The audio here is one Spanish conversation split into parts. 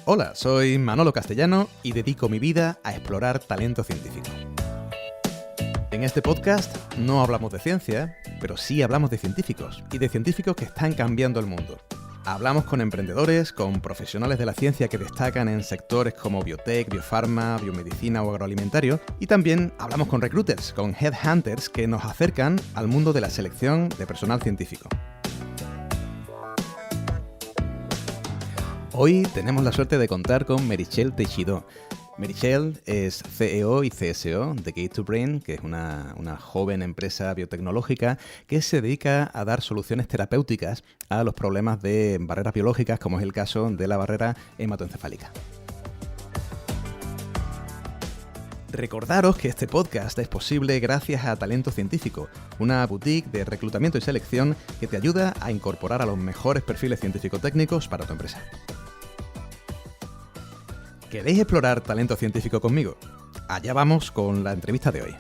Hola, soy Manolo Castellano y dedico mi vida a explorar talento científico. En este podcast no hablamos de ciencia, pero sí hablamos de científicos y de científicos que están cambiando el mundo. Hablamos con emprendedores, con profesionales de la ciencia que destacan en sectores como biotech, biofarma, biomedicina o agroalimentario, y también hablamos con recruiters, con headhunters que nos acercan al mundo de la selección de personal científico. Hoy tenemos la suerte de contar con Meritxell Teixidó. Meritxell es CEO y CSO de Gate2Brain, que es una joven empresa biotecnológica que se dedica a dar soluciones terapéuticas a los problemas de barreras biológicas, como es el caso de la barrera hematoencefálica. Recordaros que este podcast es posible gracias a Talento Científico, una boutique de reclutamiento y selección que te ayuda a incorporar a los mejores perfiles científico-técnicos para tu empresa. ¿Queréis explorar talento científico conmigo? Allá vamos con la entrevista de hoy.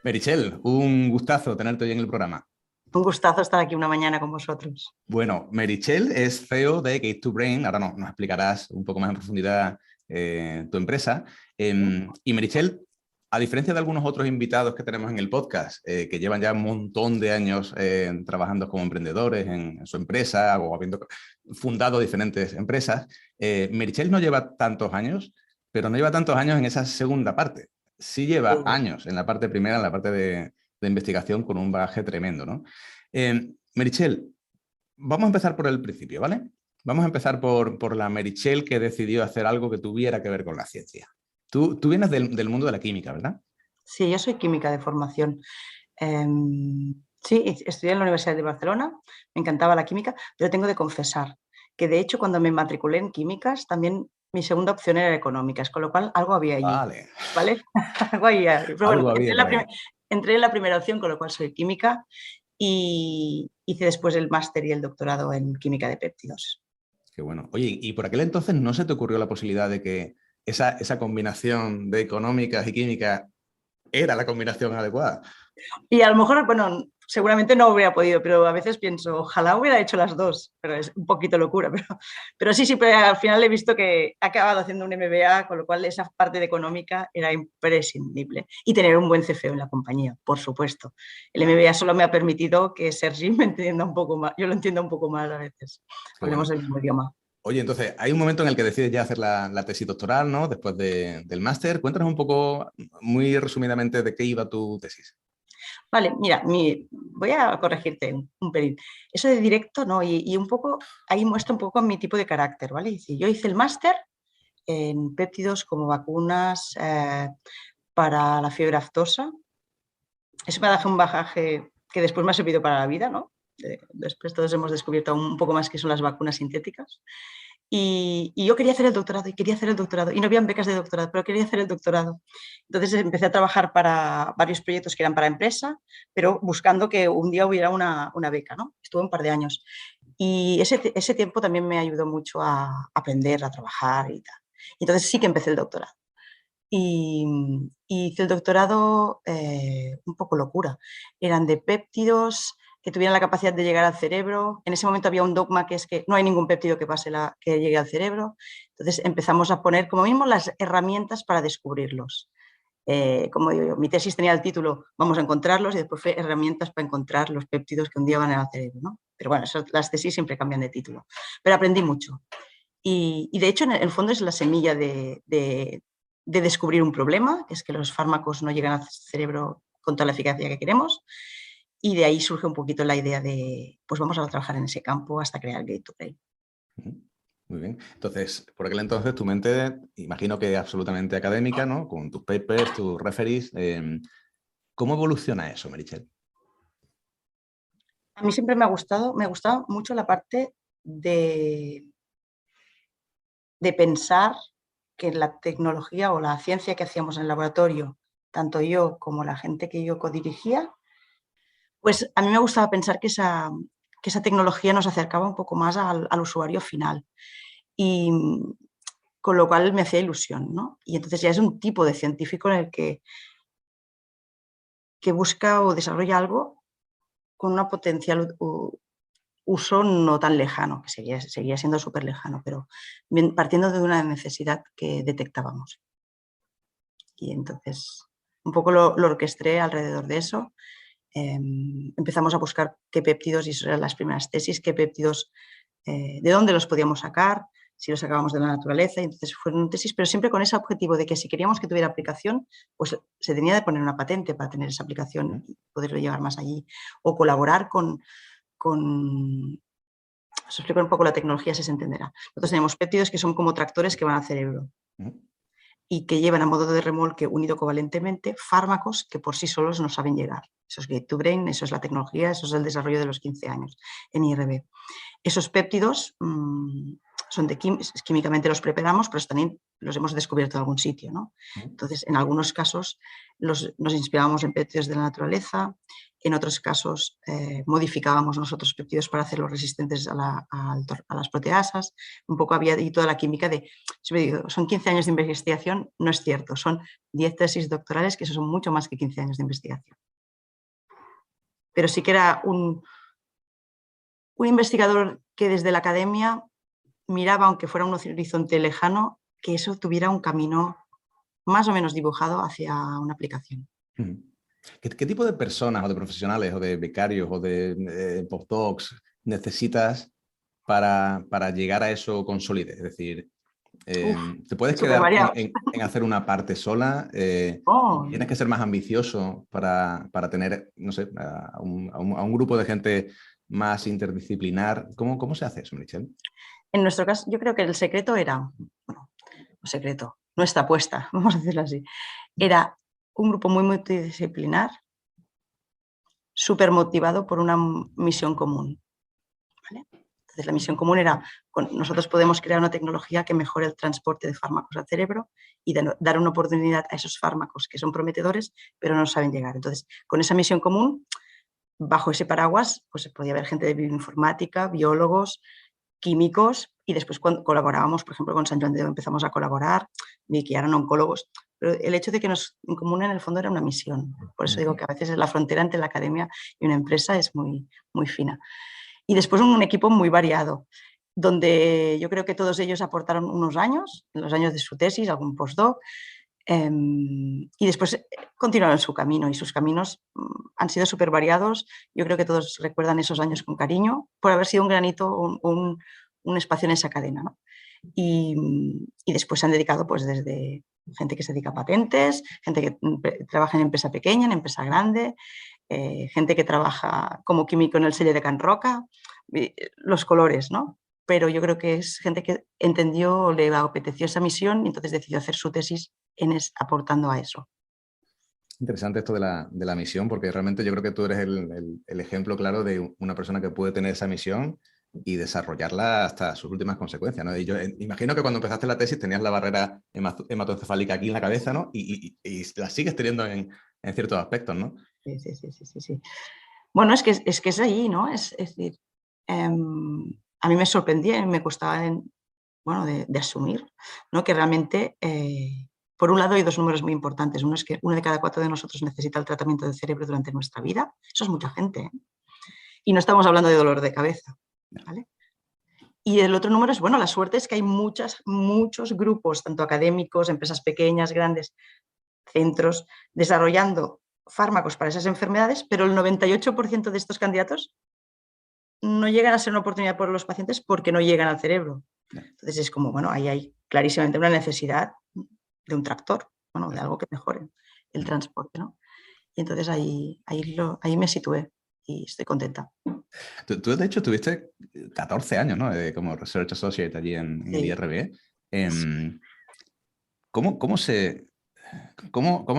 Meritxell, un gustazo tenerte hoy en el programa. Un gustazo estar aquí una mañana con vosotros. Bueno, Meritxell es CEO de Gate2Brain. Ahora nos explicarás un poco más en profundidad tu empresa. Y Meritxell, a diferencia de algunos otros invitados que tenemos en el podcast, que llevan ya un montón de años trabajando como emprendedores en su empresa o habiendo fundado diferentes empresas, Meritxell no lleva tantos años, pero no lleva tantos años en esa segunda parte. Sí lleva años en la parte primera, en la parte de investigación, con un bagaje tremendo, ¿no? Meritxell, vamos a empezar por el principio, ¿vale? Vamos a empezar por la Meritxell que decidió hacer algo que tuviera que ver con la ciencia. Tú vienes del mundo de la química, ¿verdad? Sí, yo soy química de formación. Sí, estudié en la Universidad de Barcelona, me encantaba la química, pero tengo de confesar que de hecho cuando me matriculé en químicas también mi segunda opción era económicas, con lo cual algo había allí. Vale. ¿Vale? Algo había. Pero bueno, había entré en la primera opción, con lo cual soy química, y hice después el máster y el doctorado en química de péptidos. Qué bueno. Oye, ¿y por aquel entonces no se te ocurrió la posibilidad de que esa combinación de económicas y químicas era la combinación adecuada? Y a lo mejor, bueno, seguramente no hubiera podido, pero a veces pienso, ojalá hubiera hecho las dos, pero es un poquito locura. Pero sí, pero al final he visto que he acabado haciendo un MBA, con lo cual esa parte de económica era imprescindible. Y tener un buen CFO en la compañía, por supuesto. El MBA solo me ha permitido que Sergi me entienda un poco más, yo lo entiendo un poco más a veces. Hablemos el mismo idioma. Oye, entonces, hay un momento en el que decides ya hacer la tesis doctoral, ¿no? Después del máster. Cuéntanos un poco, muy resumidamente, de qué iba tu tesis. Vale, mira, voy a corregirte un pelín. Eso de directo, ¿no? Y un poco, ahí muestra un poco mi tipo de carácter, ¿vale? Yo hice el máster en péptidos como vacunas para la fiebre aftosa. Eso me ha dado un bagaje que después me ha servido para la vida, ¿no? Después todos hemos descubierto un poco más qué son las vacunas sintéticas. Y yo quería hacer el doctorado y no habían becas de doctorado, pero quería hacer el doctorado. Entonces empecé a trabajar para varios proyectos que eran para empresa, pero buscando que un día hubiera una beca, ¿no? Estuve un par de años. Y ese tiempo también me ayudó mucho a aprender, a trabajar y tal. Entonces sí que empecé el doctorado. Y hice el doctorado un poco locura. Eran de péptidos que tuvieran la capacidad de llegar al cerebro. En ese momento había un dogma que es que no hay ningún péptido que llegue al cerebro. Entonces empezamos a poner como mismo las herramientas para descubrirlos. Como digo yo, mi tesis tenía el título "Vamos a encontrarlos", y después fue "Herramientas para encontrar los péptidos que un día van al cerebro", ¿no? Pero bueno, las tesis siempre cambian de título. Pero aprendí mucho. Y de hecho, en el fondo es la semilla de descubrir un problema, que es que los fármacos no llegan al cerebro con toda la eficacia que queremos. Y de ahí surge un poquito la idea de, pues vamos a trabajar en ese campo hasta crear Gate2Brain. Muy bien. Entonces, por aquel entonces, tu mente, imagino que absolutamente académica, ¿no? Con tus papers, tus referees. ¿Cómo evoluciona eso, Meritxell? A mí siempre me ha gustado mucho la parte de pensar que la tecnología o la ciencia que hacíamos en el laboratorio, tanto yo como la gente que yo codirigía, pues a mí me gustaba pensar que esa tecnología nos acercaba un poco más al usuario final. Y con lo cual me hacía ilusión, ¿no? Y entonces ya es un tipo de científico en el que busca o desarrolla algo con una potencial uso no tan lejano, que seguía siendo súper lejano, pero partiendo de una necesidad que detectábamos. Y entonces un poco lo orquesté alrededor de eso. Empezamos a buscar qué péptidos, y eso eran las primeras tesis, qué péptidos, de dónde los podíamos sacar, si los sacábamos de la naturaleza. Y entonces fueron tesis, pero siempre con ese objetivo de que si queríamos que tuviera aplicación, pues se tenía de poner una patente para tener esa aplicación y poderlo llevar más allí. O colaborar con os explico un poco la tecnología, si se entenderá. Nosotros tenemos péptidos que son como tractores que van al cerebro y que llevan a modo de remolque unido covalentemente fármacos que por sí solos no saben llegar. Eso es Gate to Brain, eso es la tecnología, eso es el desarrollo de los 15 años en IRB. Esos péptidos son químicamente los preparamos, pero también los hemos descubierto en algún sitio, ¿no? Entonces, en algunos casos nos inspirábamos en péptidos de la naturaleza, en otros casos modificábamos nosotros péptidos para hacerlos resistentes a las proteasas. Un poco había y toda la química de, son 15 años de investigación, no es cierto, son 10 tesis doctorales, que eso son mucho más que 15 años de investigación. Pero sí que era un investigador que desde la academia miraba, aunque fuera un horizonte lejano, que eso tuviera un camino más o menos dibujado hacia una aplicación. ¿Qué tipo de personas o de profesionales o de becarios o de postdocs necesitas para llegar a eso con solidez? Es decir, ¿te puedes quedar en hacer una parte sola? ¿Tienes que ser más ambicioso para tener, no sé, a un grupo de gente más interdisciplinar? ¿Cómo se hace eso, Meritxell? En nuestro caso, yo creo que el secreto era, nuestra apuesta, vamos a decirlo así, era un grupo muy multidisciplinar, súper motivado por una misión común. ¿Vale? Entonces, la misión común era, nosotros podemos crear una tecnología que mejore el transporte de fármacos al cerebro y dar una oportunidad a esos fármacos que son prometedores, pero no saben llegar. Entonces, con esa misión común, bajo ese paraguas, pues podía haber gente de bioinformática, biólogos, químicos, y después cuando colaborábamos, por ejemplo, con San Joan de Déu empezamos a colaborar, que eran oncólogos, pero el hecho de que en común en el fondo era una misión. Por eso digo que a veces la frontera entre la academia y una empresa es muy, muy fina. Y después un equipo muy variado, donde yo creo que todos ellos aportaron unos años, los años de su tesis, algún postdoc, y después continuaron su camino, y sus caminos han sido súper variados. Yo creo que todos recuerdan esos años con cariño por haber sido un granito, un espacio en esa cadena, ¿no? Y después se han dedicado, pues, desde gente que se dedica a patentes, gente que trabaja en empresa pequeña, en empresa grande, gente que trabaja como químico en el sello de Can Roca, los colores, ¿no? Pero yo creo que es gente que entendió, le apeteció esa misión y entonces decidió hacer su tesis aportando a eso. Interesante esto de la misión, porque realmente yo creo que tú eres el ejemplo claro de una persona que puede tener esa misión y desarrollarla hasta sus últimas consecuencias, ¿no? Y yo imagino que cuando empezaste la tesis tenías la barrera hematoencefálica aquí en la cabeza, ¿no? Y la sigues teniendo en ciertos aspectos, ¿no? Sí. Bueno, es que es ahí, ¿no? Es decir, a mí me sorprendía y me costaba de asumir, ¿no? Que realmente, por un lado, hay dos números muy importantes. Uno es que 1 de cada 4 de nosotros necesita el tratamiento del cerebro durante nuestra vida. Eso es mucha gente, ¿eh? Y no estamos hablando de dolor de cabeza, ¿vale? Y el otro número es, bueno, la suerte es que hay muchos grupos, tanto académicos, empresas pequeñas, grandes, centros, desarrollando fármacos para esas enfermedades, pero el 98% de estos candidatos no llegan a ser una oportunidad para los pacientes porque no llegan al cerebro. Entonces es como, bueno, ahí hay clarísimamente una necesidad de un tractor, bueno, de algo que mejore el transporte, ¿no? Y entonces ahí me situé y estoy contenta. Tú de hecho, tuviste 14 años, ¿no? Como Research Associate allí en el IRB. ¿Cómo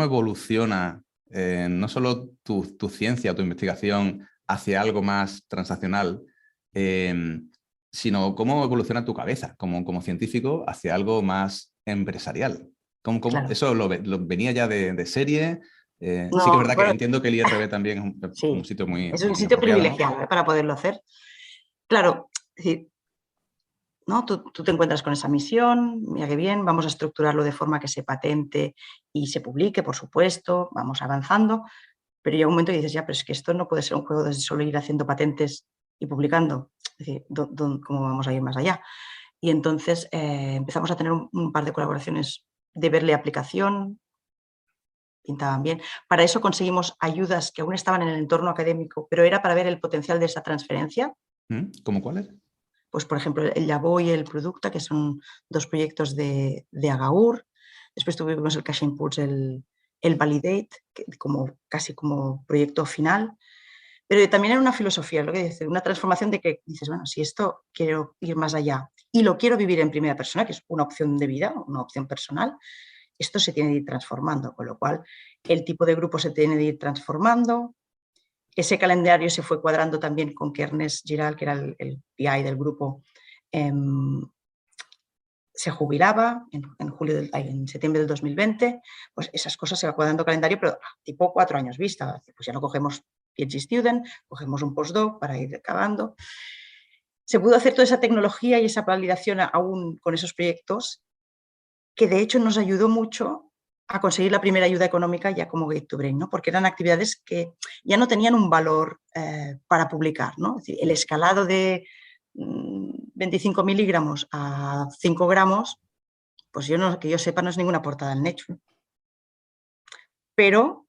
evoluciona no solo tu ciencia, tu investigación hacia algo más transaccional, sino cómo evoluciona tu cabeza como científico hacia algo más empresarial? Claro. ¿Eso lo venía ya de serie? No, sí que es verdad que entiendo que el IRB también es un sitio muy... Es un sitio privilegiado, ¿no? Para poderlo hacer. Claro, es decir, ¿no? Tú te encuentras con esa misión, mira qué bien, vamos a estructurarlo de forma que se patente y se publique, por supuesto, vamos avanzando, pero llega un momento y dices, ya, pero es que esto no puede ser un juego de solo ir haciendo patentes y publicando. decir, ¿cómo vamos a ir más allá? Y entonces empezamos a tener un par de colaboraciones de verle aplicación, pintaban bien. Para eso conseguimos ayudas que aún estaban en el entorno académico, pero era para ver el potencial de esa transferencia. ¿Cómo cuáles? Pues, por ejemplo, el Llavó y el Producta, que son 2 proyectos de Agaur. Después tuvimos el Cash Impulse, el Validate, que casi como proyecto final. Pero también era una filosofía, lo que dice, una transformación de que dices, bueno, si esto quiero ir más allá y lo quiero vivir en primera persona, que es una opción de vida, una opción personal, esto se tiene que ir transformando, con lo cual el tipo de grupo se tiene que ir transformando. Ese calendario se fue cuadrando también con que Ernest Giral, que era el PI del grupo, se jubilaba en septiembre del 2020, pues esas cosas se va cuadrando calendario, pero tipo 4 años vista. Pues ya no cogemos PhD student, cogemos un postdoc para ir acabando. Se pudo hacer toda esa tecnología y esa validación aún con esos proyectos, que de hecho nos ayudó mucho a conseguir la primera ayuda económica ya como Gate to Brain, ¿no? Porque eran actividades que ya no tenían un valor para publicar, ¿no? Es decir, el escalado de 25 miligramos a 5 gramos, pues que yo sepa no es ninguna portada en Nature. Pero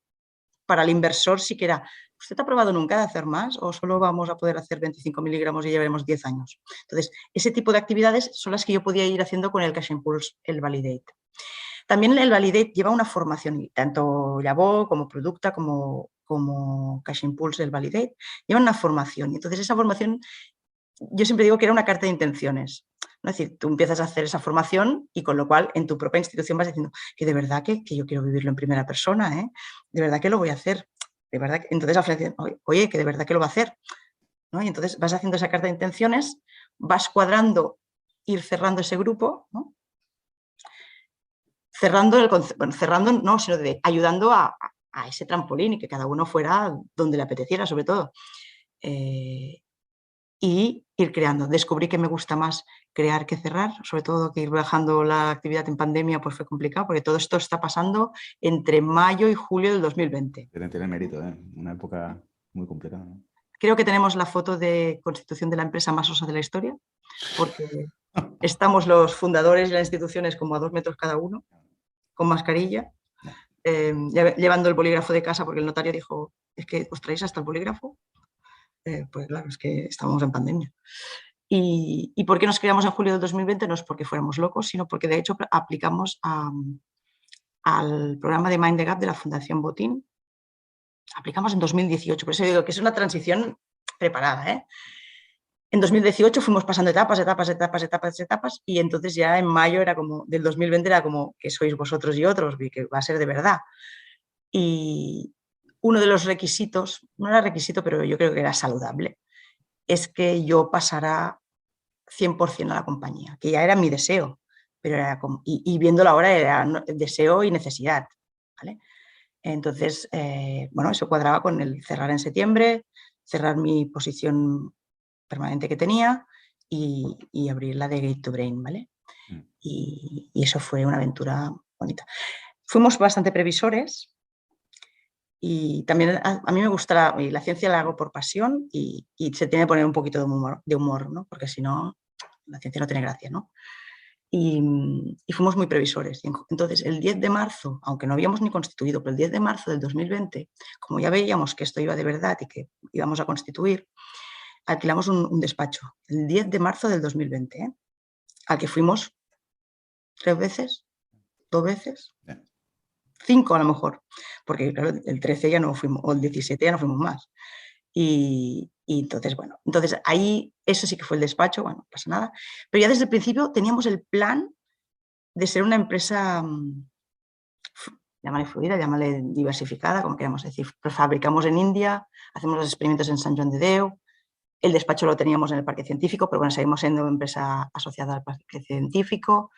para el inversor sí que era, ¿usted ha probado nunca de hacer más o solo vamos a poder hacer 25 miligramos y llevaremos 10 años? Entonces, ese tipo de actividades son las que yo podía ir haciendo con el Cash Impulse, el Validate. También el Validate lleva una formación, tanto Llavó como Producta como Cash Impulse, el Validate, llevan una formación. Y entonces esa formación, yo siempre digo que era una carta de intenciones. ¿No? Es decir, tú empiezas a hacer esa formación y con lo cual en tu propia institución vas diciendo que de verdad que yo quiero vivirlo en primera persona, ¿eh? De verdad que lo voy a hacer. De verdad que... Entonces ofrecen, oye, que de verdad que lo va a hacer. ¿No? Y entonces vas haciendo esa carta de intenciones, vas cuadrando, ir cerrando ese grupo, ¿no? Cerrando no, sino ayudando a ese trampolín y que cada uno fuera donde le apeteciera, sobre todo. Y ir creando. Descubrí que me gusta más crear que cerrar, sobre todo que ir bajando la actividad en pandemia pues fue complicado, porque todo esto está pasando entre mayo y julio del 2020. Tiene mérito, ¿eh? Una época muy complicada, ¿no? Creo que tenemos la foto de constitución de la empresa más osa de la historia, porque estamos los fundadores y las instituciones como a 2 metros cada uno, con mascarilla, llevando el bolígrafo de casa porque el notario dijo, es que os traéis hasta el bolígrafo. Pues claro, es que estábamos en pandemia. ¿Y por qué nos creamos en julio del 2020? No es porque fuéramos locos, sino porque de hecho aplicamos al programa de Mind the Gap de la Fundación Botín. Aplicamos en 2018, por eso digo que es una transición preparada, ¿eh? En 2018 fuimos pasando etapas y entonces ya en mayo era como, del 2020 era como que sois vosotros y otros, y que va a ser de verdad. Y uno de los requisitos, no era requisito, pero yo creo que era saludable, es que yo pasara 100% a la compañía, que ya era mi deseo, pero era como, y viéndolo ahora era deseo y necesidad, ¿vale? Entonces, bueno, eso cuadraba con el cerrar en septiembre, cerrar mi posición permanente que tenía y abrir la de Gate to Brain, ¿vale? Y eso fue una aventura bonita. Fuimos bastante previsores y también a mí me gusta la ciencia, la hago por pasión y se tiene que poner un poquito de humor, ¿no? Porque si no, la ciencia no tiene gracia, ¿no? Y fuimos muy previsores. Entonces, el 10 de marzo, aunque no habíamos ni constituido, pero el 10 de marzo del 2020, como ya veíamos que esto iba de verdad y que íbamos a constituir, alquilamos un despacho, el 10 de marzo del 2020, ¿eh? Al que fuimos 3 veces, 2 veces, 5 a lo mejor, porque claro, el 13 ya no fuimos, o el 17 ya no fuimos más. Y entonces, bueno, entonces ahí eso sí que fue el despacho, bueno, no pasa nada. Pero ya desde el principio teníamos el plan de ser una empresa, llámale fluida, llámale diversificada, como queramos decir. Fabricamos en India, hacemos los experimentos en Sant Joan de Déu, el despacho lo teníamos en el Parque Científico, pero bueno, seguimos siendo una empresa asociada al Parque Científico,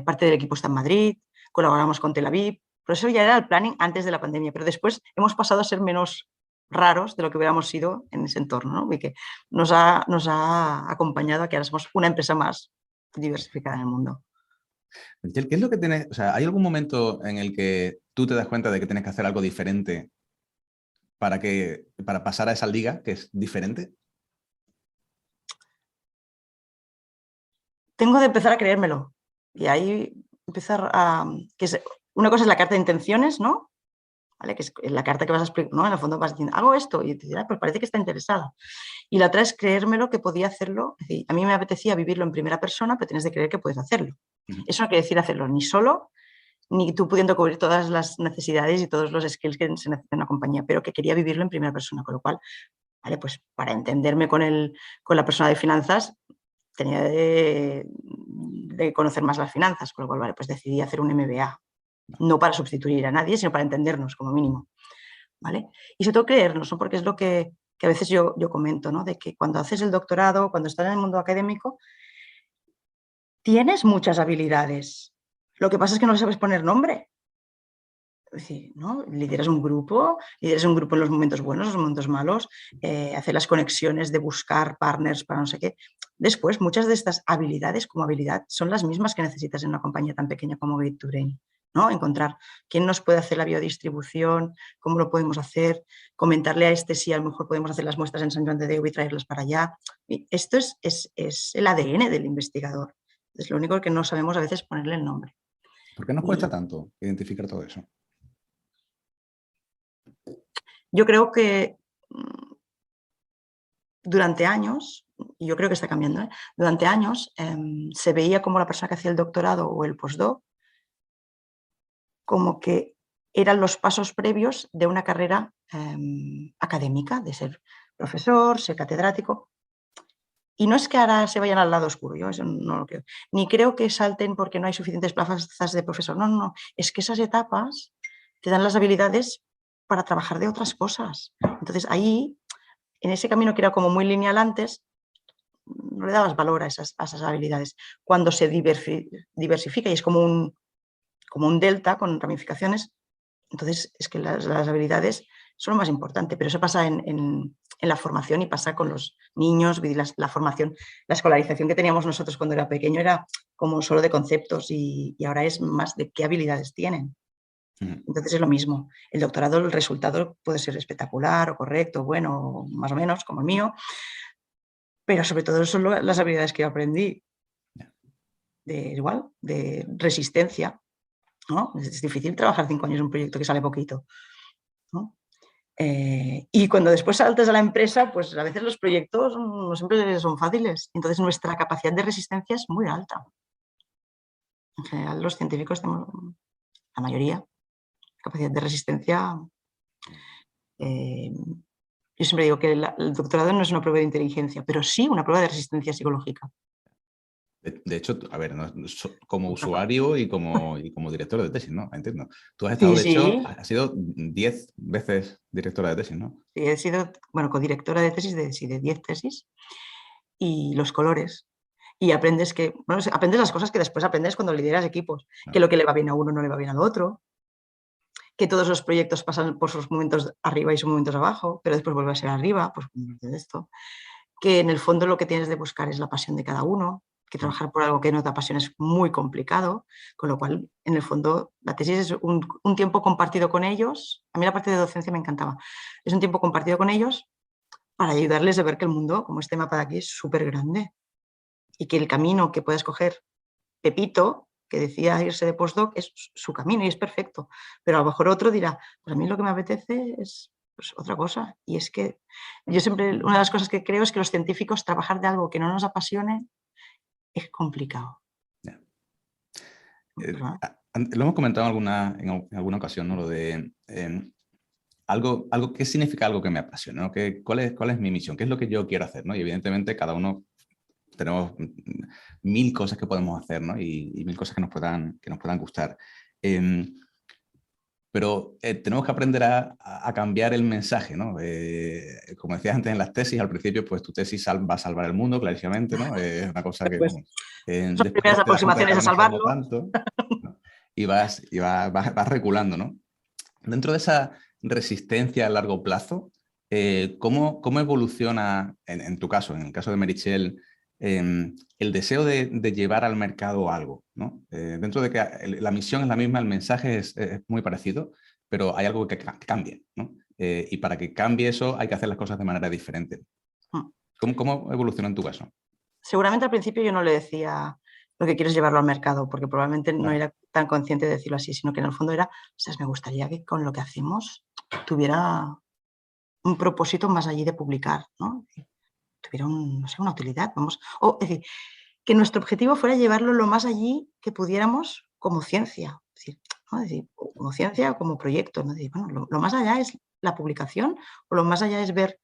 parte del equipo está en Madrid, colaboramos con Tel Aviv, pero eso ya era el planning antes de la pandemia, pero después hemos pasado a ser menos raros de lo que hubiéramos sido en ese entorno, ¿no? Y que nos ha acompañado a que ahora somos una empresa más diversificada en el mundo. Michelle, ¿qué es lo que tienes? O sea, ¿hay algún momento en el que tú te das cuenta de que tienes que hacer algo diferente para pasar a esa liga que es diferente? tengo de empezar a creérmelo. Y ahí empezar a... una cosa es la carta de intenciones, ¿no? ¿Vale? Que es la carta que vas a explicar, ¿no? En el fondo vas diciendo, hago esto, y te dirás, pues parece que está interesada. Y la otra es creérmelo que podía hacerlo. Es decir, a mí me apetecía vivirlo en primera persona, pero tienes de creer que puedes hacerlo. Eso no quiere decir hacerlo ni solo, ni tú pudiendo cubrir todas las necesidades y todos los skills que se necesitan en una compañía, pero que quería vivirlo en primera persona, con lo cual, vale, pues para entenderme con la persona de finanzas, tenía de conocer más las finanzas, con lo cual, vale, pues decidí hacer un MBA, no para sustituir a nadie, sino para entendernos como mínimo, ¿vale? Y sobre todo creernos, ¿no? Porque es lo que a veces yo comento, ¿no? De que cuando haces el doctorado, cuando estás en el mundo académico, tienes muchas habilidades. Lo que pasa es que no le sabes poner nombre. Es decir, ¿no? Lideras un grupo en los momentos buenos, los momentos malos, hacer las conexiones de buscar partners para no sé qué. Después, muchas de estas habilidades como habilidad son las mismas que necesitas en una compañía tan pequeña como Gate to Brain, ¿no? Encontrar quién nos puede hacer la biodistribución, cómo lo podemos hacer, comentarle a este si a lo mejor podemos hacer las muestras en San Juan de Déu y traerlas para allá. Y esto es el ADN del investigador. Es lo único que no sabemos a veces ponerle el nombre. ¿Por qué nos cuesta tanto identificar todo eso? Yo creo que durante años, y yo creo que está cambiando, durante años se veía como la persona que hacía el doctorado o el postdoc como que eran los pasos previos de una carrera académica, de ser profesor, ser catedrático. Y no es que ahora se vayan al lado oscuro, yo eso no lo creo. Ni creo que salten porque no hay suficientes plazas de profesor. No, no, es que esas etapas te dan las habilidades para trabajar de otras cosas. Entonces ahí, en ese camino que era como muy lineal antes, no le dabas valor a esas habilidades. Cuando se diversifica y es como un delta con ramificaciones, entonces es que las habilidades son lo más importante, pero eso pasa en la formación y pasa con los niños, la formación, la escolarización que teníamos nosotros cuando era pequeño era como solo de conceptos y ahora es más de qué habilidades tienen. Entonces es lo mismo. El doctorado, el resultado puede ser espectacular o correcto, bueno, más o menos, como el mío, pero sobre todo son las habilidades que yo aprendí. De resistencia, ¿no? Es difícil trabajar 5 años en un proyecto que sale poquito, ¿no? Y cuando después saltas a la empresa, pues a veces los proyectos no siempre son fáciles. Entonces nuestra capacidad de resistencia es muy alta. En general los científicos tenemos, la mayoría, capacidad de resistencia. Yo siempre digo que el doctorado no es una prueba de inteligencia, pero sí una prueba de resistencia psicológica. De hecho, a ver, como usuario y como director de tesis, ¿no? Entiendo. Tú has estado, Sí, de hecho, sí. has sido 10 veces directora de tesis, ¿no? Sí, he sido, bueno, codirectora de tesis de 10 tesis y los colores. Y aprendes aprendes las cosas que después aprendes cuando lideras equipos, que lo que le va bien a uno no le va bien al otro, que todos los proyectos pasan por sus momentos arriba y sus momentos abajo, pero después vuelve a ser arriba, pues de esto. Que en el fondo lo que tienes de buscar es la pasión de cada uno, que trabajar por algo que no te apasiona es muy complicado, con lo cual, en el fondo, la tesis es un tiempo compartido con ellos. A mí la parte de docencia me encantaba. Es un tiempo compartido con ellos para ayudarles a ver que el mundo, como este mapa de aquí, es súper grande y que el camino que puede escoger Pepito, que decía irse de postdoc, es su camino y es perfecto. Pero a lo mejor otro dirá, pues a mí lo que me apetece es pues, otra cosa. Y es que yo siempre, una de las cosas que creo es que los científicos trabajar de algo que no nos apasione es complicado. Yeah. ¿Verdad? Lo hemos comentado en alguna ocasión, ¿no? Lo de algo, ¿qué significa algo que me apasiona? ¿No? ¿Cuál es mi misión? ¿Qué es lo que yo quiero hacer? ¿No? Y evidentemente cada uno tenemos 1000 cosas que podemos hacer, ¿no? Y 1000 cosas que nos puedan gustar. Pero tenemos que aprender a cambiar el mensaje, ¿no? Como decías antes en las tesis, al principio, pues tu tesis va a salvar el mundo, clarísimamente, ¿no? Es una cosa que... Pues son primeras después te das cuenta de que aproximaciones a a lo mejor no salvarlo. tanto, ¿no? Y vas reculando, ¿no? Dentro de esa resistencia a largo plazo, ¿cómo evoluciona, en tu caso, en el caso de Meritxell, el deseo de llevar al mercado algo, ¿no? Dentro de que la misión es la misma, el mensaje es muy parecido, pero hay algo que cambia, ¿no? Y para que cambie eso hay que hacer las cosas de manera diferente. ¿Cómo evoluciona en tu caso? Seguramente al principio yo no le decía, lo que quiero es llevarlo al mercado, porque probablemente no Claro. era tan consciente de decirlo así, sino que en el fondo era, o sea, me gustaría que con lo que hacemos tuviera un propósito más allí de publicar, ¿no? Tuviera no sé, una utilidad, vamos. O, es decir, que nuestro objetivo fuera llevarlo lo más allí que pudiéramos como ciencia. Es decir, ¿no? Es decir, como ciencia o como proyecto. ¿No? Es decir, bueno, lo más allá es la publicación o lo más allá es ver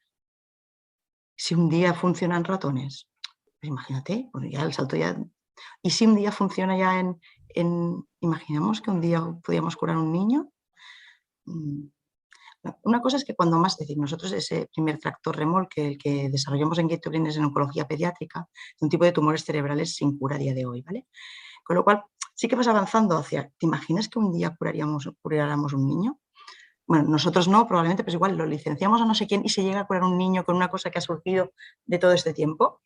si un día funcionan ratones. Pues imagínate, bueno, ya el salto ya. Y si un día funciona ya imaginamos que un día podíamos curar a un niño. Una cosa es que cuando más, es decir, nosotros ese primer tractor remolque, el que desarrollamos en Gatorade es en oncología pediátrica, de un tipo de tumores cerebrales sin cura a día de hoy, ¿vale? Con lo cual, sí que vas avanzando hacia, ¿te imaginas que un día curáramos un niño? Bueno, nosotros no, probablemente, pues igual lo licenciamos a no sé quién y se llega a curar un niño con una cosa que ha surgido de todo este tiempo.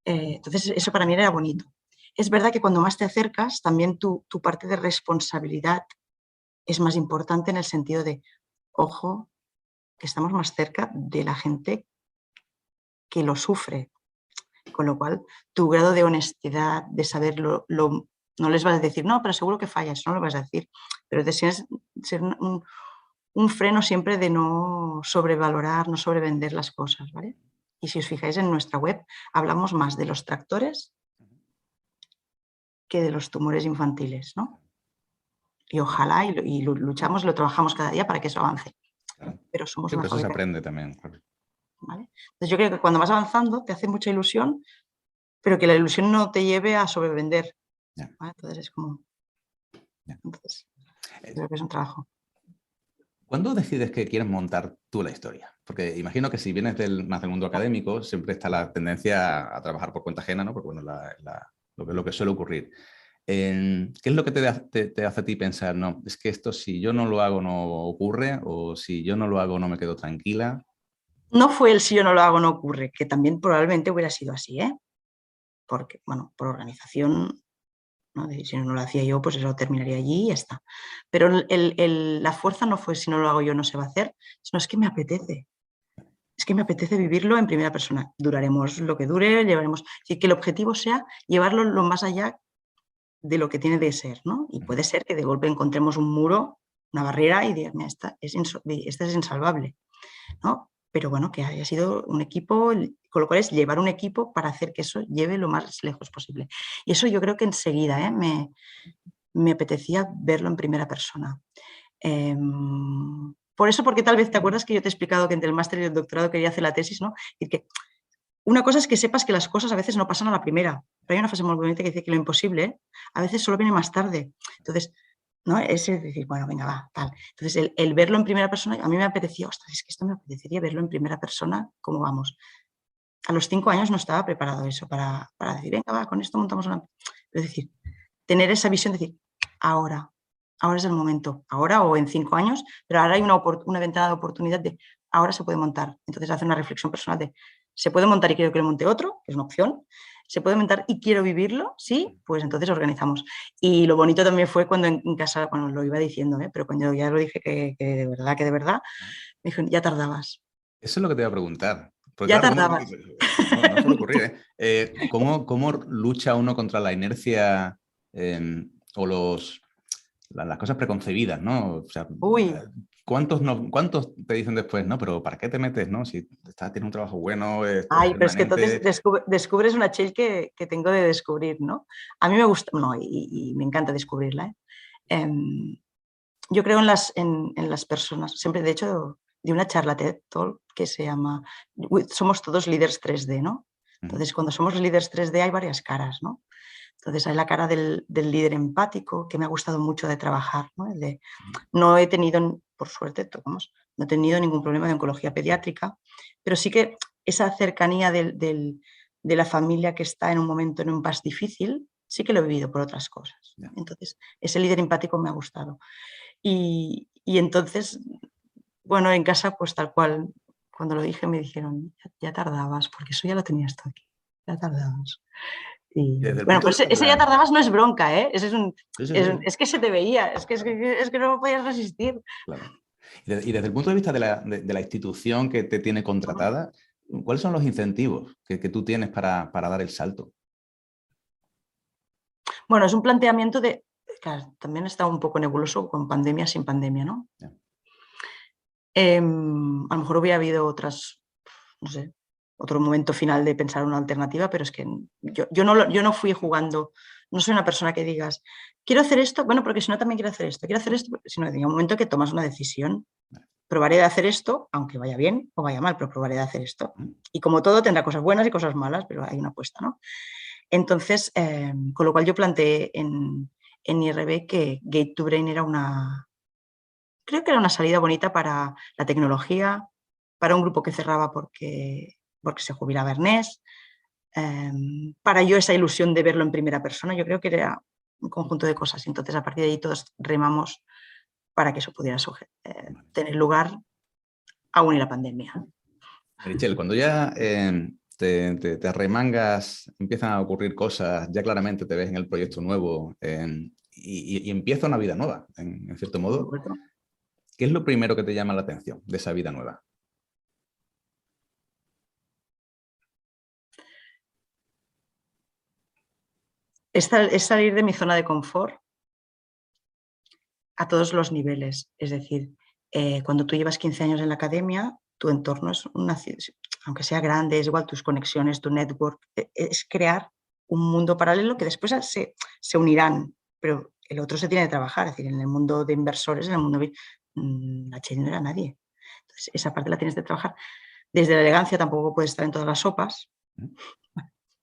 Entonces, eso para mí era bonito. Es verdad que cuando más te acercas, también tu parte de responsabilidad es más importante en el sentido de, ojo, que estamos más cerca de la gente que lo sufre. Con lo cual, tu grado de honestidad, de saberlo, no les vas a decir, no, pero seguro que fallas, no lo vas a decir. Pero tienes ser un freno siempre de no sobrevalorar, no sobrevender las cosas, ¿vale? Y si os fijáis en nuestra web, hablamos más de los tractores que de los tumores infantiles, ¿no? Y ojalá, y luchamos, lo trabajamos cada día para que eso avance. Claro. Pero somos Sí, una pero eso se fábrica. aprende también. Claro. ¿Vale? Entonces yo creo que cuando vas avanzando te hace mucha ilusión, pero que la ilusión no te lleve a sobrevender. Ya, ¿Vale? Entonces es como... ya. Entonces, creo que es un trabajo. ¿Cuándo decides que quieres montar tú la historia? Porque imagino que si vienes más del mundo académico, siempre está la tendencia a trabajar por cuenta ajena, ¿no? Porque bueno, lo que suele ocurrir. ¿Qué es lo que te hace a ti pensar, no, es que esto si yo no lo hago no ocurre, o si yo no lo hago no me quedo tranquila? No fue el si yo no lo hago, no ocurre, que también probablemente hubiera sido así, ¿eh? Porque, bueno, por organización, ¿no? Si no lo hacía yo, pues eso terminaría allí y ya está. Pero la fuerza no fue si no lo hago yo, no se va a hacer, sino es que me apetece. Es que me apetece vivirlo en primera persona. Duraremos lo que dure, llevaremos. Es decir, que el objetivo sea llevarlo lo más allá de lo que tiene de ser, ¿no? Y puede ser que de golpe encontremos un muro, una barrera y digas, mira, esta es insalvable, ¿no? Pero bueno, que haya sido un equipo, con lo cual es llevar un equipo para hacer que eso lleve lo más lejos posible. Y eso yo creo que enseguida me apetecía verlo en primera persona. Por eso, porque tal vez te acuerdas que yo te he explicado que entre el máster y el doctorado quería hacer la tesis, ¿no? Y que una cosa es que sepas que las cosas a veces no pasan a la primera, pero hay una frase muy bonita que dice que lo imposible a veces solo viene más tarde. Entonces, ¿no? Es decir, bueno, venga, va, tal. Entonces, el verlo en primera persona, a mí me apetecía, ostras, es que esto me apetecería verlo en primera persona, ¿cómo vamos? A los 5 años no estaba preparado eso para decir, venga, va, con esto montamos una... Es decir, tener esa visión de decir, ahora, ahora es el momento, ahora o en 5 años, pero ahora hay una ventana de oportunidad de, ahora se puede montar. Entonces, hace una reflexión personal de, se puede montar y quiero que lo monte otro, que es una opción. Se puede montar y quiero vivirlo, sí, pues entonces organizamos. Y lo bonito también fue cuando en casa, bueno, lo iba diciendo, pero cuando ya lo dije que de verdad, me dijo, ya tardabas. Eso es lo que te iba a preguntar. Porque Ya claro, tardabas. no suele ocurrir, ¿eh? ¿Cómo lucha uno contra la inercia o las cosas preconcebidas, ¿no? O sea, Uy, ¿cuántos te dicen después, no? Pero ¿para qué te metes, no? Si tienes un trabajo bueno, ay, pero es que entonces profesionalmente... descubres una chill que tengo de descubrir, ¿no? A mí me gusta, no, y me encanta descubrirla, ¿eh? Em, yo creo en las personas, siempre, de hecho, de una charla TED Talk que se llama Somos todos líderes 3D, ¿no? Entonces, cuando somos líderes 3D hay varias caras, ¿no? Entonces, hay la cara del líder empático, que me ha gustado mucho de trabajar, ¿no? No he tenido, por suerte, vamos, no he tenido ningún problema de oncología pediátrica, pero sí que esa cercanía de la familia que está en un momento en un pas difícil, sí que lo he vivido por otras cosas, ¿no? Entonces, ese líder empático me ha gustado. Y entonces, bueno, en casa, pues tal cual, cuando lo dije me dijeron, ya tardabas, porque eso ya lo tenías tú aquí, ya tardabas. Y Desde el bueno, punto de pues vista de ese ya la... tardabas no es bronca, ¿eh? Ese Sí, sí, sí, es que se te veía, es que no podías resistir. claro. Y desde el punto de vista de la institución que te tiene contratada, ¿cuáles son los incentivos que tú tienes para dar el salto? Bueno, es un planteamiento de... Claro, también está un poco nebuloso con pandemia, sin pandemia, ¿no? Yeah. A lo mejor hubiera habido otras, no sé, otro momento final de pensar una alternativa, pero es que yo no fui jugando, no soy una persona que digas, quiero hacer esto, bueno, porque si no también quiero hacer esto, sino que hay un momento que tomas una decisión. Probaré de hacer esto, aunque vaya bien o vaya mal, pero probaré de hacer esto. Y como todo, tendrá cosas buenas y cosas malas, pero hay una apuesta, ¿no? Entonces, con lo cual yo planteé en IRB que Gate to Brain era creo que era una salida bonita para la tecnología, para un grupo que cerraba porque se jubilaba Ernest, para yo esa ilusión de verlo en primera persona. Yo creo que era un conjunto de cosas. Entonces, a partir de ahí todos remamos para que eso pudiera tener lugar aún en la pandemia. Meritxell, cuando ya te arremangas, empiezan a ocurrir cosas, ya claramente te ves en el proyecto nuevo y empieza una vida nueva, en cierto modo, ¿qué es lo primero que te llama la atención de esa vida nueva? Es salir de mi zona de confort a todos los niveles. Es decir, cuando tú llevas 15 años en la academia, tu entorno es aunque sea grande, es igual tus conexiones, tu network, es crear un mundo paralelo que después se unirán, pero el otro se tiene que trabajar. Es decir, en el mundo de inversores, en el mundo la Chain no era nadie. Entonces, esa parte la tienes que trabajar. Desde la elegancia tampoco puedes estar en todas las sopas.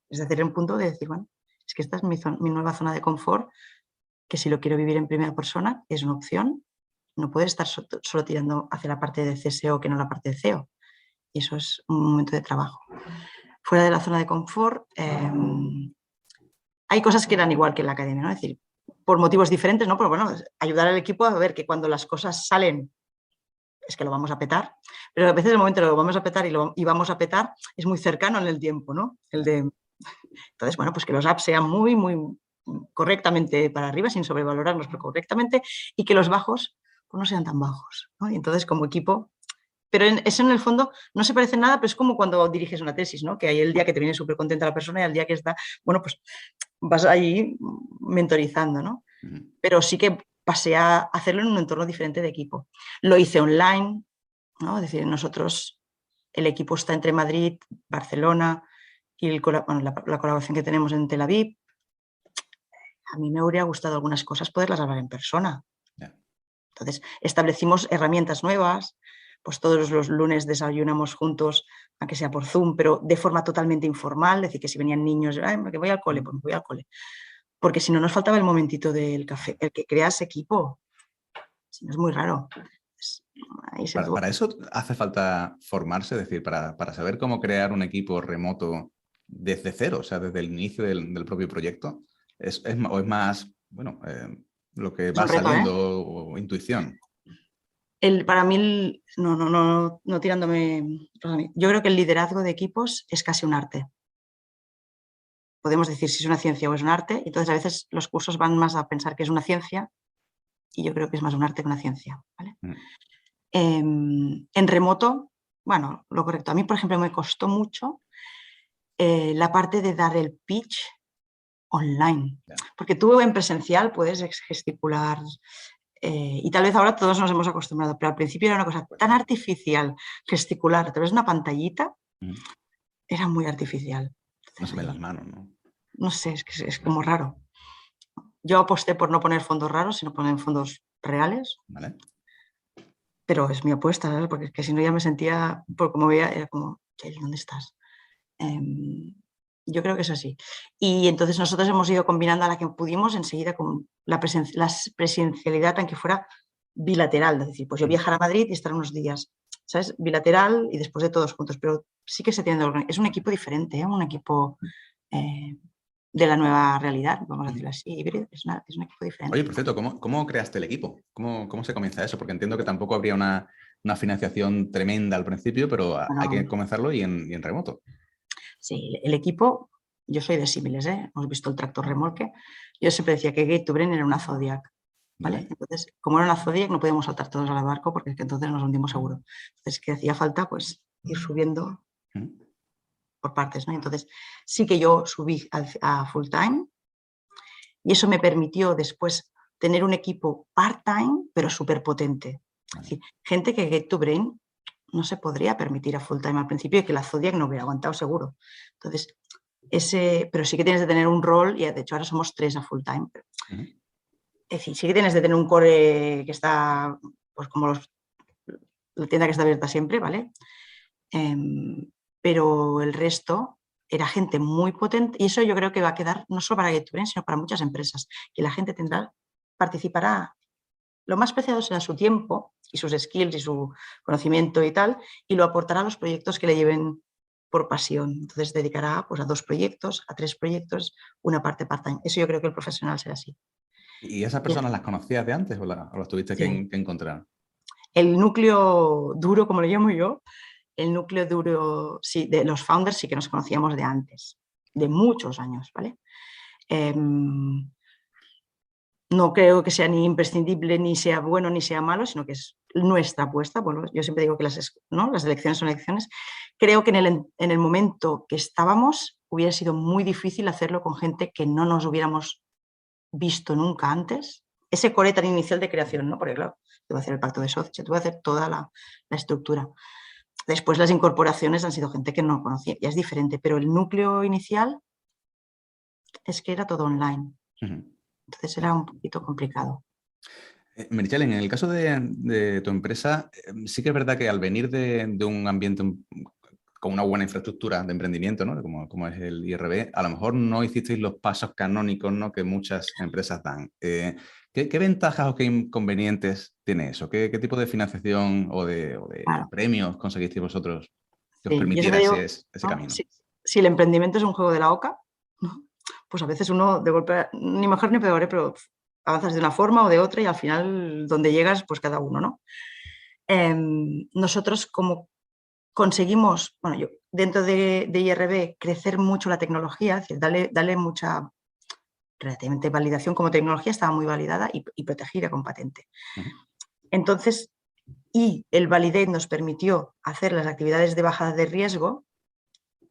Es decir, un punto de decir, bueno, es que esta es mi nueva zona de confort, que si lo quiero vivir en primera persona es una opción. No puedes estar solo tirando hacia la parte de CSO que no la parte de CEO. Y eso es un momento de trabajo. Fuera de la zona de confort, hay cosas que eran igual que en la academia, ¿no? Es decir, por motivos diferentes, ¿no? Pero bueno, ayudar al equipo a ver que cuando las cosas salen es que lo vamos a petar, pero a veces el momento de lo vamos a petar y vamos a petar es muy cercano en el tiempo, ¿no? Entonces, bueno, pues que los apps sean muy, muy correctamente para arriba, sin sobrevalorarlos, pero correctamente, y que los bajos pues no sean tan bajos, ¿no? Y entonces, como equipo, pero eso en el fondo no se parece en nada, pero es como cuando diriges una tesis, ¿no? Que hay el día que te viene súper contenta la persona y el día que está, bueno, pues vas ahí mentorizando, ¿no? Pero sí que pasé a hacerlo en un entorno diferente de equipo. Lo hice online, ¿no? Es decir, nosotros, el equipo está entre Madrid, Barcelona y la colaboración que tenemos en Tel Aviv. A mí me habría gustado algunas cosas poderlas hablar en persona. Yeah. Entonces, establecimos herramientas nuevas, pues todos los lunes desayunamos juntos, aunque sea por Zoom, pero de forma totalmente informal, es decir, que si venían niños, que voy al cole, pues me voy al cole. Porque si no, nos faltaba el momentito del café, el que creas equipo, si no es muy raro. Para eso hace falta formarse, es decir, para saber cómo crear un equipo remoto desde cero, o sea, desde el inicio del propio proyecto, o es más, bueno, lo que va saliendo o intuición. Para mí, no tirándome, yo creo que el liderazgo de equipos es casi un arte. Podemos decir si es una ciencia o es un arte, entonces a veces los cursos van más a pensar que es una ciencia y yo creo que es más un arte que una ciencia, ¿vale? En remoto, bueno, lo correcto. A mí, por ejemplo, me costó mucho la parte de dar el pitch online, porque tú en presencial puedes gesticular y tal vez ahora todos nos hemos acostumbrado, pero al principio era una cosa tan artificial gesticular a través de una pantallita, era muy artificial. Entonces, no se ven las manos, ¿no? No sé, es como raro. Yo aposté por no poner fondos raros, sino poner fondos reales. ¿Vale? Pero es mi apuesta, ¿sabes? Porque es que si no ya me sentía, por como veía, era como, Chel, ¿dónde estás? Yo creo que es así. Y entonces nosotros hemos ido combinando a la que pudimos enseguida con la presencialidad, aunque fuera bilateral. Es decir, pues yo viajar a Madrid y estar unos días, ¿sabes? Bilateral y después de todos juntos. Pero sí que se tiene que organizar. Es un equipo diferente, ¿eh? Un equipo de la nueva realidad, vamos a decirlo así, híbrido. Es un equipo diferente. Oye, por cierto, ¿cómo creaste el equipo? ¿Cómo se comienza eso? Porque entiendo que tampoco habría una financiación tremenda al principio, pero hay que comenzarlo y en remoto. Sí, el equipo, yo soy de símiles, ¿eh? Hemos visto el tractor remolque. Yo siempre decía que Gate to Brain era una Zodiac, ¿vale? Entonces, como era una Zodiac, no podíamos saltar todos al barco porque es que entonces nos hundimos seguro. Entonces, que hacía falta, pues, ir subiendo por partes, ¿no? Entonces, sí que yo subí a full time Y eso me permitió después tener un equipo part-time, pero súper potente. Es decir, gente que Gate2Brain no se podría permitir a full-time al principio y que la Zodiac no hubiera aguantado seguro. Entonces, pero sí que tienes de tener un rol, y de hecho ahora somos 3 a full-time. Es decir, sí que tienes de tener un core que está, pues como la tienda que está abierta siempre, ¿vale? Pero el resto era gente muy potente, y eso yo creo que va a quedar no solo para Gate2Brain, sino para muchas empresas, que la gente participará. Lo más preciado será su tiempo y sus skills y su conocimiento y tal, y lo aportará a los proyectos que le lleven por pasión. Entonces dedicará pues, a 2 proyectos, a 3 proyectos, una parte part-time. Eso yo creo que el profesional será así. ¿Y esas personas las conocías de antes o las tuviste Sí. que encontrar? El núcleo duro, como lo llamo yo, el núcleo duro, sí, de los founders sí que nos conocíamos de antes, de muchos años, ¿vale? No creo que sea ni imprescindible, ni sea bueno, ni sea malo, sino que es nuestra apuesta. Bueno, yo siempre digo que las elecciones son elecciones. Creo que en el momento que estábamos hubiera sido muy difícil hacerlo con gente que no nos hubiéramos visto nunca antes. Ese core tan inicial de creación, ¿no? Porque claro, te voy a hacer el pacto de socios, te voy a hacer toda la estructura. Después las incorporaciones han sido gente que no conocía, ya es diferente, pero el núcleo inicial es que era todo online. Entonces era un poquito complicado. Meritxell, en el caso de tu empresa, sí que es verdad que al venir de un ambiente con una buena infraestructura de emprendimiento, ¿no? Como es el IRB, a lo mejor no hicisteis los pasos canónicos, ¿no? Que muchas empresas dan. ¿Qué ventajas o qué inconvenientes tiene eso? ¿Qué tipo de financiación o de Claro. premios conseguisteis vosotros que os Sí, yo permitiera siempre digo, ese ¿no? camino? Si el emprendimiento es un juego de la oca, ¿no? Pues a veces uno de golpe, ni mejor ni peor, pero avanzas de una forma o de otra y al final donde llegas, pues cada uno, ¿no? Nosotros como conseguimos, bueno, yo dentro de IRB crecer mucho la tecnología, es decir, darle mucha relativamente validación como tecnología, estaba muy validada y protegida con patente. Entonces, y el Validate nos permitió hacer las actividades de bajada de riesgo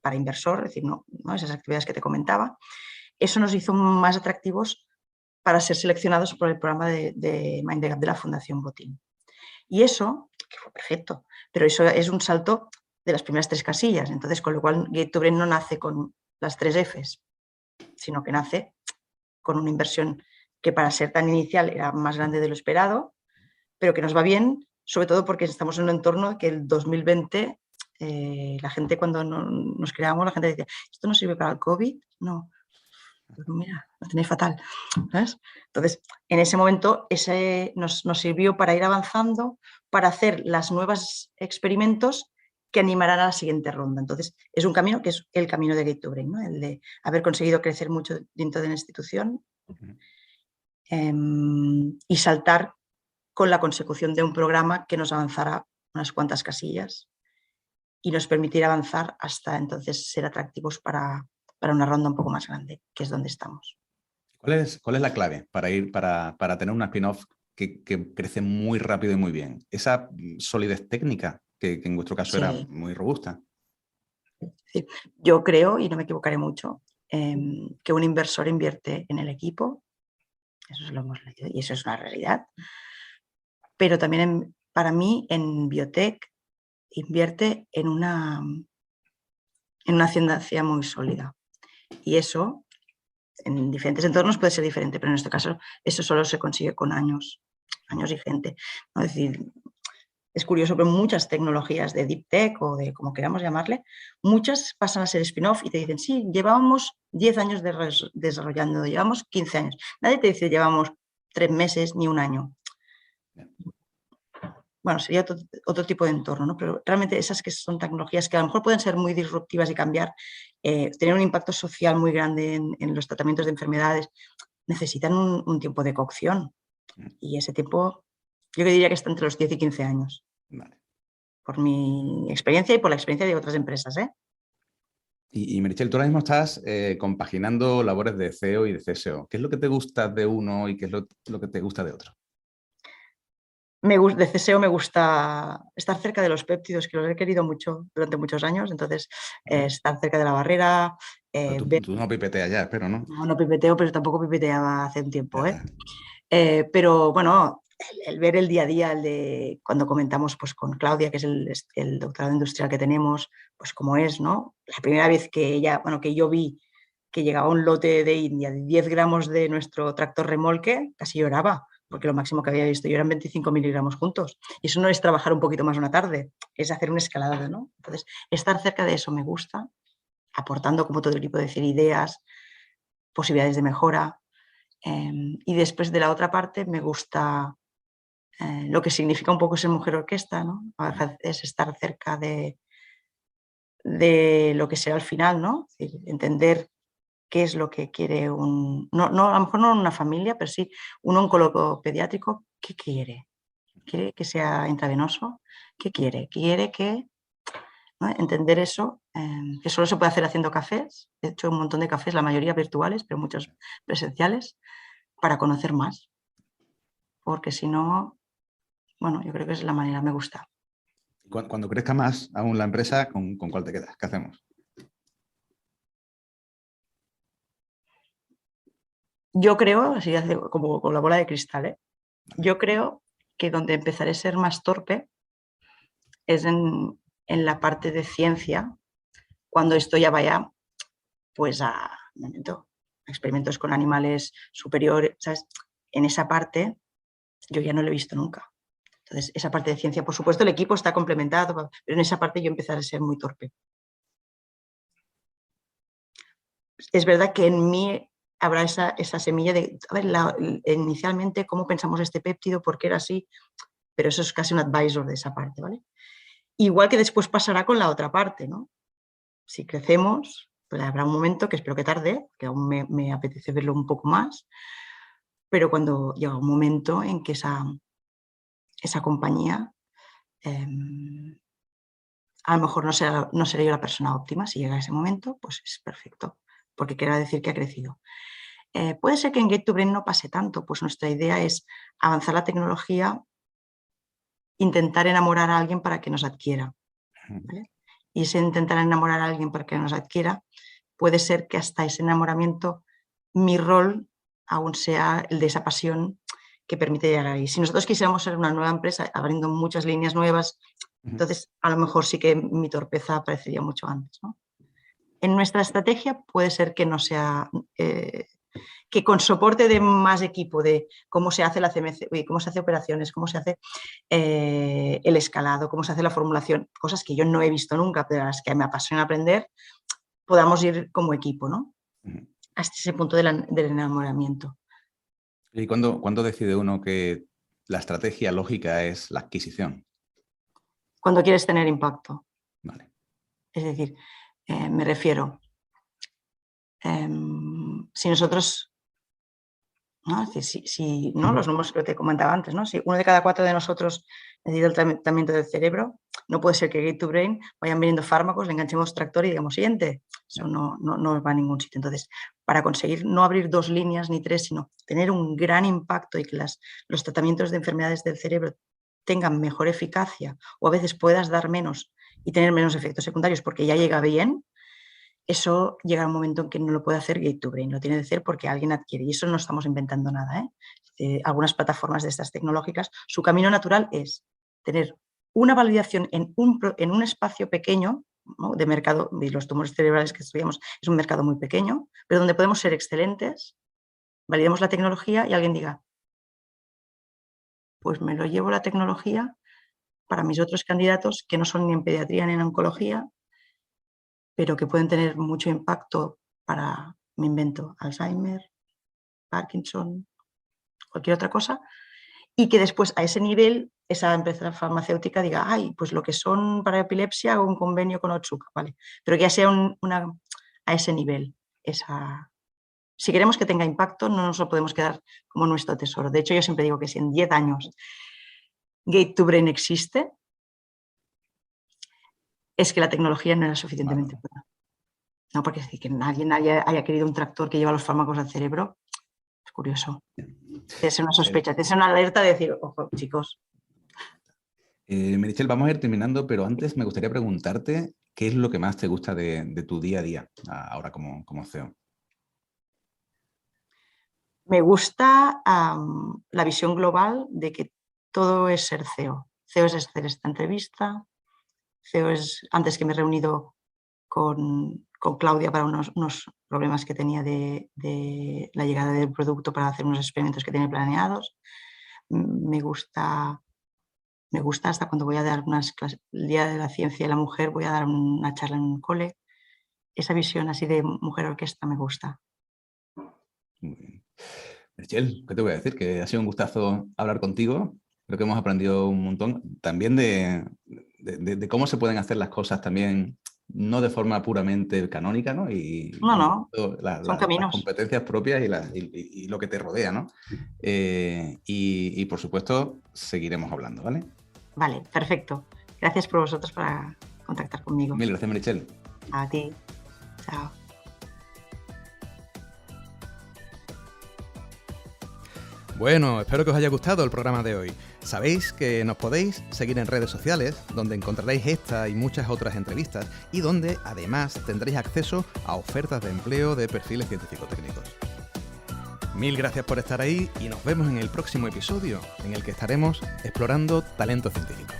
para inversor, es decir, no esas actividades que te comentaba. Eso nos hizo más atractivos para ser seleccionados por el programa de Mind the Gap de la Fundación Botín. Y eso, que fue perfecto, pero eso es un salto de las primeras 3 casillas. Entonces, con lo cual, Gate2Brain no nace con las 3 Fs, sino que nace con una inversión que para ser tan inicial era más grande de lo esperado, pero que nos va bien, sobre todo porque estamos en un entorno que el 2020, la gente cuando nos creamos, la gente decía, ¿esto no sirve para el COVID? No. Pues mira, lo tenéis fatal, ¿sabes? Entonces, en ese momento nos sirvió para ir avanzando, para hacer los nuevos experimentos que animarán a la siguiente ronda. Entonces, es un camino que es el camino de Gate2Brain, ¿no? El de haber conseguido crecer mucho dentro de la institución y saltar con la consecución de un programa que nos avanzara unas cuantas casillas y nos permitiera avanzar hasta entonces ser atractivos para una ronda un poco más grande, que es donde estamos. ¿Cuál es la clave para tener una spin-off que crece muy rápido y muy bien? Esa solidez técnica, que en vuestro caso era Sí. muy robusta. Sí. Yo creo, y no me equivocaré mucho, que un inversor invierte en el equipo, eso lo hemos leído y eso es una realidad, pero también para mí en biotech invierte en una ciencia muy sólida. Y eso en diferentes entornos puede ser diferente, pero en este caso eso solo se consigue con años y gente. ¿No? Es decir, es curioso, pero muchas tecnologías de deep tech o de como queramos llamarle, muchas pasan a ser spin-off y te dicen, sí, llevábamos 10 años desarrollando, llevamos 15 años. Nadie te dice, llevamos 3 meses ni un año. Bueno, sería otro tipo de entorno, ¿no? Pero realmente esas que son tecnologías que a lo mejor pueden ser muy disruptivas y cambiar, tener un impacto social muy grande en los tratamientos de enfermedades, necesitan un tiempo de cocción. Y ese tiempo, yo diría que está entre los 10 y 15 años. Vale. Por mi experiencia y por la experiencia de otras empresas, ¿eh? Y Meritxell, tú ahora mismo estás compaginando labores de CEO y de CSO. ¿Qué es lo que te gusta de uno y qué es lo que te gusta de otro? De CSEO me gusta estar cerca de los péptidos, que los he querido mucho durante muchos años, entonces estar cerca de la barrera, Tú no pipeteas ya, espero, ¿no? No pipeteo, pero tampoco pipeteaba hace un tiempo, ¿eh? Ya. Pero bueno, el ver el día a día, el de cuando comentamos pues, con Claudia, que es el doctorado industrial que tenemos, pues como es, ¿no? La primera vez que que yo vi que llegaba un lote de India de 10 gramos de nuestro tractor remolque, casi lloraba, porque lo máximo que había visto yo eran 25 miligramos juntos. Y eso no es trabajar un poquito más una tarde, es hacer un escalado, ¿no? Entonces, estar cerca de eso me gusta, aportando, como todo el equipo, decir ideas, posibilidades de mejora. Y después de la otra parte me gusta lo que significa un poco ser mujer orquesta, ¿no? Es estar cerca de lo que será al final, ¿no? Es decir, entender qué es lo que quiere a lo mejor no una familia, pero sí un oncólogo pediátrico, ¿qué quiere? ¿Quiere que sea intravenoso? ¿Qué quiere? Quiere que, ¿no? Entender eso, que solo se puede hacer haciendo cafés. He hecho un montón de cafés, la mayoría virtuales, pero muchos presenciales, para conocer más. Porque si no, bueno, yo creo que es la manera, me gusta. Cuando crezca más aún la empresa, ¿con cuál te quedas? ¿Qué hacemos? Yo creo, así como con la bola de cristal, ¿eh? Yo creo que donde empezaré a ser más torpe es en la parte de ciencia, cuando esto ya vaya pues a experimentos con animales superiores, ¿sabes? En esa parte yo ya no lo he visto nunca. Entonces, esa parte de ciencia, por supuesto, el equipo está complementado, pero en esa parte yo empezaré a ser muy torpe. Es verdad que en mí habrá esa semilla de, a ver, inicialmente cómo pensamos este péptido, por qué era así, pero eso es casi un advisor de esa parte, ¿vale? Igual que después pasará con la otra parte, ¿no? Si crecemos, pues habrá un momento que espero que tarde, que aún me apetece verlo un poco más, pero cuando llega un momento en que esa compañía a lo mejor no seré yo la persona óptima. Si llega ese momento, pues es perfecto, porque quiere decir que ha crecido. Puede ser que en Gate to Brain no pase tanto, pues nuestra idea es avanzar la tecnología, intentar enamorar a alguien para que nos adquiera, ¿vale? Y ese intentar enamorar a alguien para que nos adquiera, puede ser que hasta ese enamoramiento mi rol aún sea el de esa pasión que permite llegar ahí. Si nosotros quisiéramos ser una nueva empresa, abriendo muchas líneas nuevas, entonces a lo mejor sí que mi torpeza aparecería mucho antes, ¿no? En nuestra estrategia puede ser que no sea, que con soporte de más equipo, de cómo se hace la CMC, cómo se hace operaciones, cómo se hace el escalado, cómo se hace la formulación, cosas que yo no he visto nunca, pero a las que me apasiona aprender, podamos ir como equipo, ¿no? Hasta ese punto del enamoramiento. ¿Y cuándo decide uno que la estrategia lógica es la adquisición? Cuando quieres tener impacto. Vale. Es decir, me refiero, si nosotros, ¿no? Es decir, si ¿no? Los números que te comentaba antes, ¿no? Si 1 de cada 4 de nosotros necesita el tratamiento del cerebro, no puede ser que Gate to Brain vayan viniendo fármacos, le enganchemos tractor y digamos siguiente. Eso no va a ningún sitio. Entonces, para conseguir no abrir 2 líneas ni 3, sino tener un gran impacto y que los tratamientos de enfermedades del cerebro tengan mejor eficacia, o a veces puedas dar menos y tener menos efectos secundarios porque ya llega bien, eso llega un momento en que no lo puede hacer Gate to Brain, lo tiene que hacer porque alguien adquiere, y eso no estamos inventando nada, ¿eh? Algunas plataformas de estas tecnológicas, su camino natural es tener una validación en un espacio pequeño, ¿no? De mercado, de los tumores cerebrales que estudiamos, es un mercado muy pequeño, pero donde podemos ser excelentes, validemos la tecnología y alguien diga, pues me lo llevo la tecnología para mis otros candidatos que no son ni en pediatría ni en oncología, pero que pueden tener mucho impacto para, me invento, Alzheimer, Parkinson, cualquier otra cosa, y que después a ese nivel esa empresa farmacéutica diga, ay, pues lo que son para epilepsia hago un convenio con Otsuka, ¿vale? Pero que ya sea a ese nivel. Si queremos que tenga impacto, no nos lo podemos quedar como nuestro tesoro. De hecho, yo siempre digo que si en 10 años Gate to Brain existe, es que la tecnología no era suficientemente buena. No, porque es decir, que nadie haya querido un tractor que lleva los fármacos al cerebro, es curioso. Es una sospecha, es una alerta de decir, ojo, chicos. Meritxell, vamos a ir terminando, pero antes me gustaría preguntarte ¿qué es lo que más te gusta de tu día a día ahora como CEO? Me gusta la visión global de que todo es ser CEO. CEO es hacer esta entrevista, CEO es, antes que me he reunido con Claudia para unos problemas que tenía de la llegada del producto para hacer unos experimentos que tiene planeados. Me gusta hasta cuando voy a dar unas clases, el Día de la Ciencia y la Mujer, voy a dar una charla en un cole. Esa visión así de mujer orquesta me gusta. Muy bien. Meritxell, ¿qué te voy a decir? Que ha sido un gustazo hablar contigo. Creo que hemos aprendido un montón. También de cómo se pueden hacer las cosas también, no de forma puramente canónica, ¿no? No, son Las caminos. competencias propias y lo que te rodea, ¿no? Y por supuesto, seguiremos hablando, ¿vale? Vale, perfecto. Gracias por vosotros para contactar conmigo. Mil gracias, Meritxell. A ti. Chao. Bueno, espero que os haya gustado el programa de hoy. Sabéis que nos podéis seguir en redes sociales, donde encontraréis esta y muchas otras entrevistas y donde además tendréis acceso a ofertas de empleo de perfiles científico-técnicos. Mil gracias por estar ahí y nos vemos en el próximo episodio, en el que estaremos explorando talento científico.